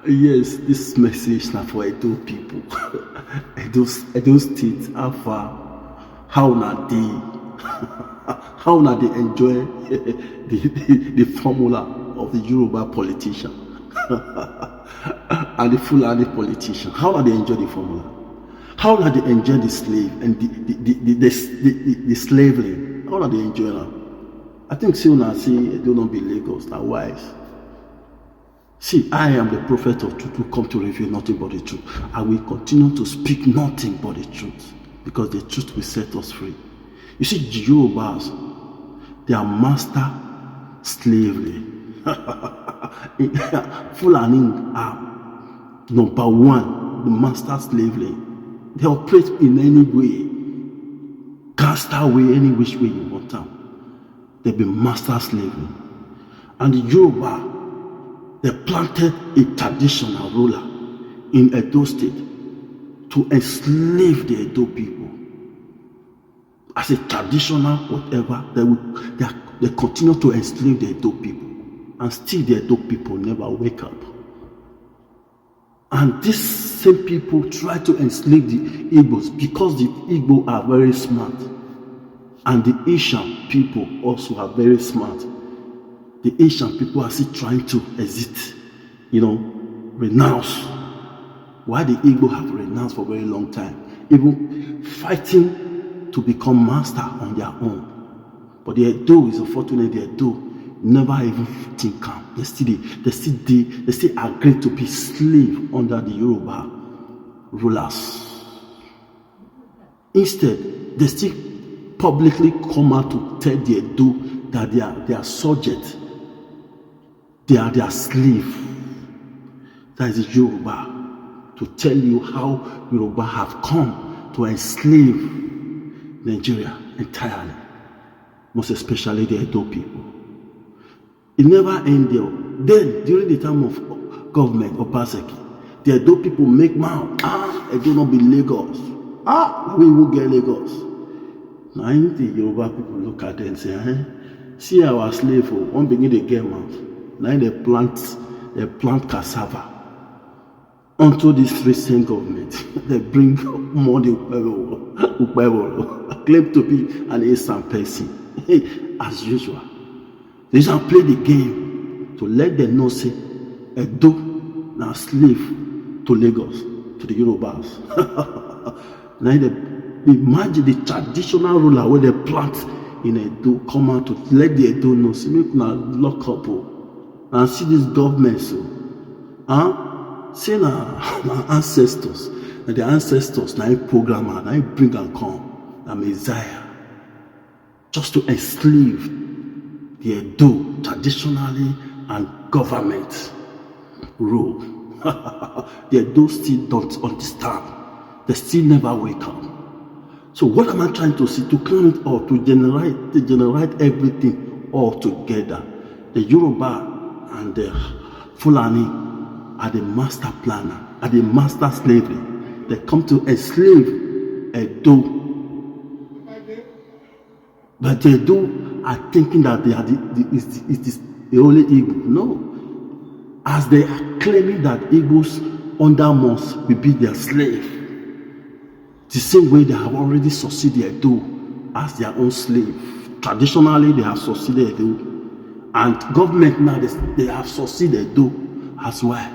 Yes, this message now for Edo people. Edo State, how far, how na they, how na they enjoy the formula of the Yoruba politician and the Fulani politician. How na they enjoy the formula? How na they enjoy the slave and the slavery? How na they enjoy that? I think still now see Edo not be Lagos, now wise. See, I am the prophet of truth who come to reveal nothing but the truth. I will continue to speak nothing but the truth, because the truth will set us free. You see, the Yorubas, they are master slavery. Fulani are number one, the master slavery. They operate in any way, gangster way, any which way you want them. They be master slavery. And the Yoruba, they planted a traditional ruler in Edo State to enslave the Edo people. As a traditional whatever, they continue to enslave the Edo people. And still the Edo people never wake up. And these same people try to enslave the Igbos because the Igbo are very smart. And the Asian people also are very smart. The Asian people are still trying to exit, renounce. Why the Igbo have renounced for a very long time, even fighting to become master on their own. But the Edo is unfortunate. The Edo never even think calm. They still agree to be slave under the Yoruba rulers. Instead, they still publicly come out to tell the Edo that they are subject. They are their slave. That is Yoruba. To tell you how Yoruba have come to enslave Nigeria entirely. Most especially the Edo people. It never ended. Then, during the time of government, Obaseki, the Edo people make mouth. Edo not be Lagos. We will get Lagos. Now, the Yoruba people look at them and say, see our slave, one begin to get mouth. Now they plant cassava onto this recent government. They bring money claim to be an innocent person. As usual. They just play the game to let them know say Edo now slave to Lagos, to the Yorubas. Now they imagine the traditional ruler where they plant in Edo come out to let the Edo know, say make una lock up. And see this government, see na ancestors, and the ancestors now programmer, now bring and come, the Messiah, just to enslave the Edo traditionally and government rule. The Edo still don't understand. They still never wake up. So what am I trying to see? To clean it all, to generate everything all together. The Yoruba and the Fulani are the master planner, are the master slavery. They come to enslave Edo. But the Edo are thinking that they are the only Igbo. No. As they are claiming that Igbos undermost will be their slave. The same way they have already succeeded Edo as their own slave. Traditionally, they have succeeded Edo. And government now, they have succeeded though as well.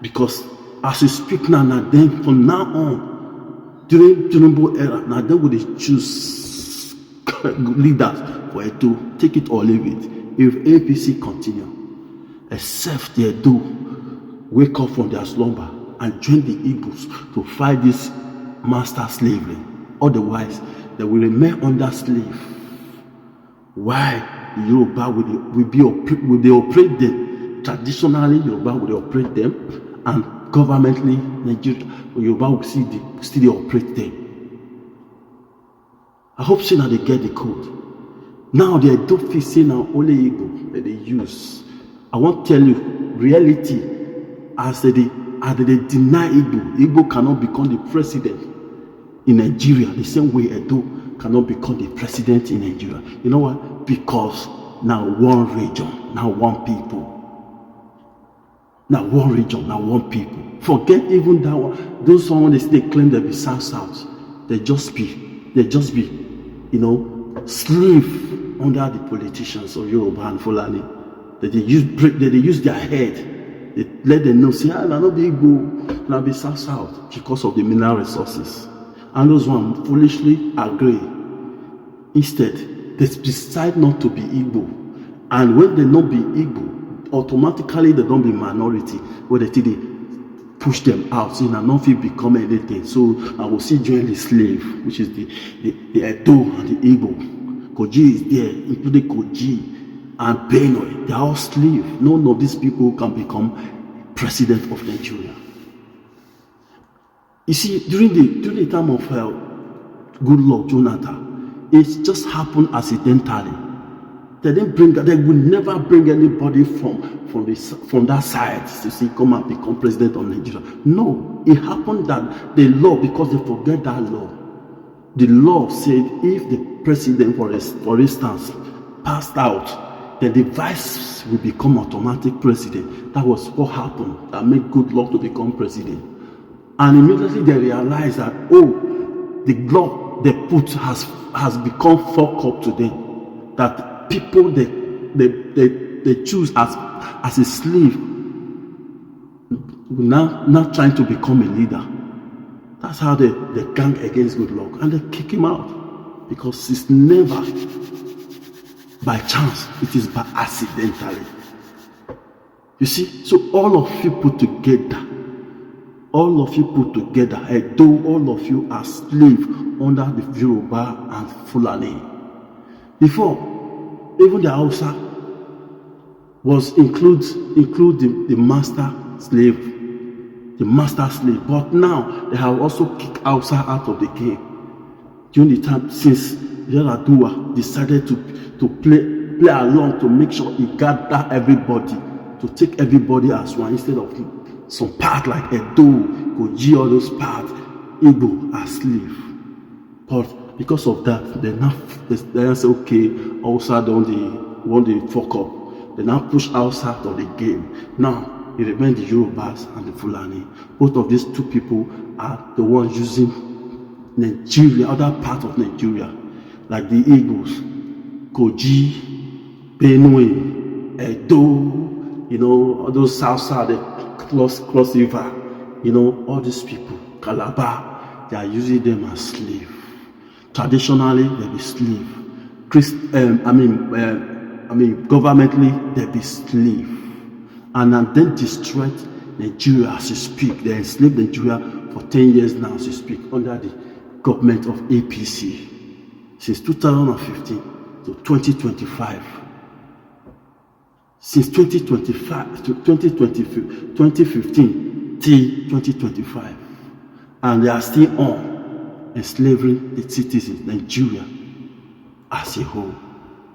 Because as we speak now, then from now on, during Tinubu era, now they will choose leaders for Edo, take it or leave it. If APC continue, except the Edo wake up from their slumber and join the Igbos to fight this master slavery. Otherwise, they will remain under slave. Why? Yoruba will operate them. Traditionally, Yoruba will operate them, and governmentally, Nigeria, Yoruba will still operate them. I hope so now they get the code. Now they don't feel say now only Igbo that they use. I want to tell you, reality, as they deny Igbo cannot become the president in Nigeria the same way Edo cannot become the president in Nigeria. You know why? Because now one region, now one people. Now one region, now one people. Forget even that one. Those someone they claim they be South. They just be, slave under the politicians of Yoruba and Fulani. They use their head. They let them know, say, I'll not be Igbo, I'll be South because of the mineral resources. And those ones foolishly agree. Instead, they decide not to be Igbo. And when they not be Igbo, automatically they don't be minority. When they push them out, so not fit become anything. So I will see join the slave, which is the Edo and the Igbo. Koji is there, including Koji and Benue. They are all slaves. None of these people can become president of Nigeria. You see, during the time of Goodluck Jonathan, it just happened accidentally. They would never bring anybody from that side to say come and become president of Nigeria. No, it happened that the law, because they forget that law. The law said if the president, for instance, passed out, then the vice will become automatic president. That was what happened that made Goodluck to become president. And immediately they realized that, the law they put has become fucked up to them. That people they choose as a slave now trying to become a leader. That's how they gang against Goodluck, and they kick him out because it's never by chance, it is by accidentally. You see, so all of you put together, all of you are slaves under the Yoruba and Fulani. Before, even the Hausa was include the master slave. But now they have also kicked Hausa out of the game. During the time since Yaradua decided to play along to make sure he gather everybody, to take everybody as one instead of some part like Edo, Koji, all those parts, Igbo as slave. But because of that, they say, okay, Hausa don't want to fuck up. They now push Hausa out of the game. Now, it remains the Yorubas and the Fulani. Both of these two people are the ones using Nigeria, other part of Nigeria, like the Igbos, Koji, Benue, Edo, all those south the cross river, all these people, Calabar, they are using them as slave. Traditionally, they be slave. Governmentally, they be slave. And then destroyed Nigeria as you speak. They enslaved Nigeria for 10 years now as you speak under the government of APC. Since 2015 to 2025. Since 2025 to 2015 till 2025. And they are still on enslaving the citizens, Nigeria as a whole.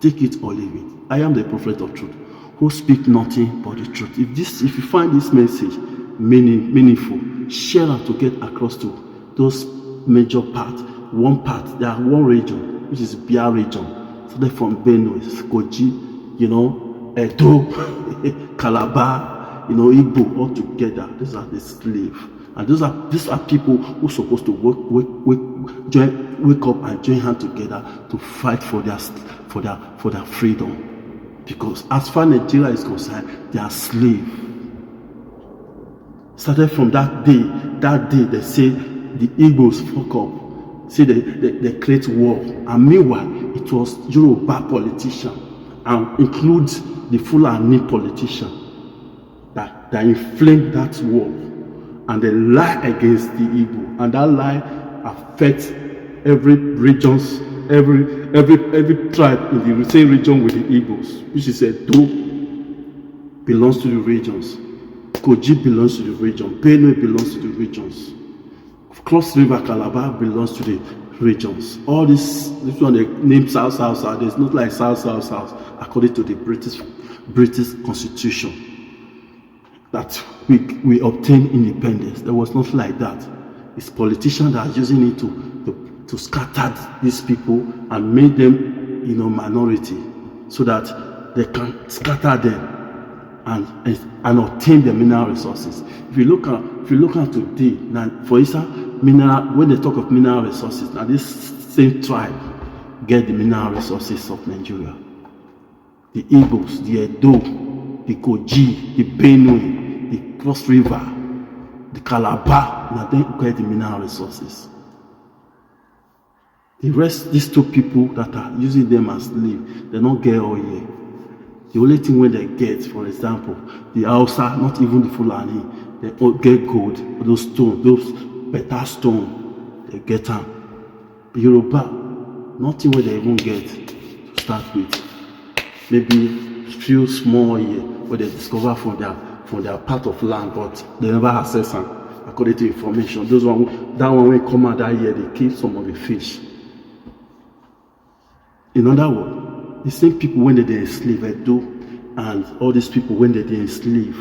Take it or leave it. I am the prophet of truth, who speak nothing but the truth. If you find this message meaningful, share it to get across to those major parts. One part, there are one region, which is Bia region. So they're from Benue, Koji, Edo, Calabar, Igbo, all together. These are the slaves. And these are people who are supposed to wake up and join hands together to fight for their freedom. Because as far as Nigeria is concerned, they are slaves. Started from that day they say the Igbos fuck up. Say they create war. And meanwhile, it was Yoruba politician and includes the Fulani politician that inflamed that war. And they lie against the Igbo. And that lie affects every regions, every tribe in the same region with the Igbos, which is Edo belongs to the regions, Koji belongs to the region, Benue belongs to the regions, Cross River Calabar belongs to the regions. All this one they name South. There's not like South according to the British Constitution that we obtained independence. There was not like that. It's politicians that are using it to scatter these people and make them minority so that they can scatter them and obtain the mineral resources. If you look at today, now for instance, when they talk of mineral resources, now this same tribe get the mineral resources of Nigeria. The Igbos, the Edo, the Kogi, the Benue, the Cross River, the Calabar, now they get the mineral resources. The rest, these two people that are using them as slaves, they don't get oil. The only thing when they get, for example, the Hausa, not even the Fulani, they all get gold, those stones, those better stones, they get them. The Yoruba, nothing where they even get to start with. Maybe few small oil where they discover from their part of land, but they never access them according to information. That one when come out that year, they kill some of the fish. In other words, the same people when they enslave Edo and all these people when they enslave,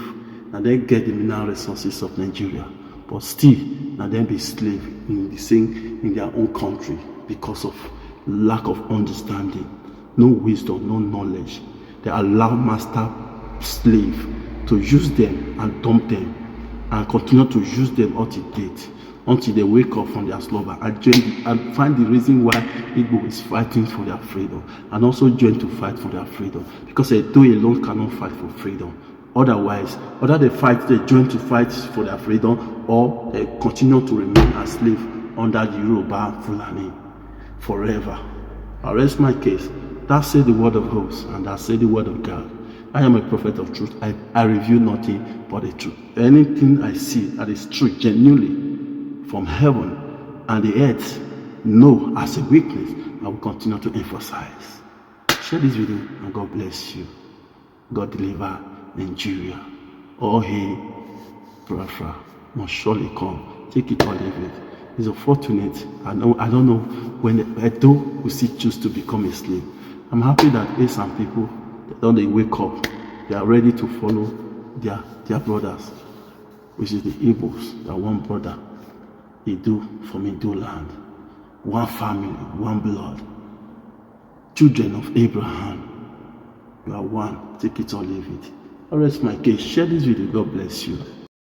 and they get the mineral resources of Nigeria, but still now they be slave in their own country because of lack of understanding, no wisdom, no knowledge. They allow master slave to use them and dump them and continue to use them until date, until they wake up from their slumber and find the reason why Igbo is fighting for their freedom, and also join to fight for their freedom, because Edo alone cannot fight for freedom. Otherwise, whether they join to fight for their freedom, or they continue to remain as slaves under the Yoruba and Fulani forever. I rest my case. That said the word of hosts, and that said the word of God. I am a prophet of truth. I reveal nothing but the truth. Anything I see that is true, genuinely, from heaven and the earth, know as a weakness, I will continue to emphasize. Share this video, and God bless you. God deliver Nigeria. Oh, hey, Biafra must surely come. Take it or leave it. It's unfortunate. I don't know when Edo will still choose to become a slave. I'm happy that some people, they wake up, they are ready to follow their brothers, which is the Igbos, that one brother, Edo from Edo land, one family, one blood, children of Abraham. You are one. Take it or leave it. I rest my case. Share this video. God bless you.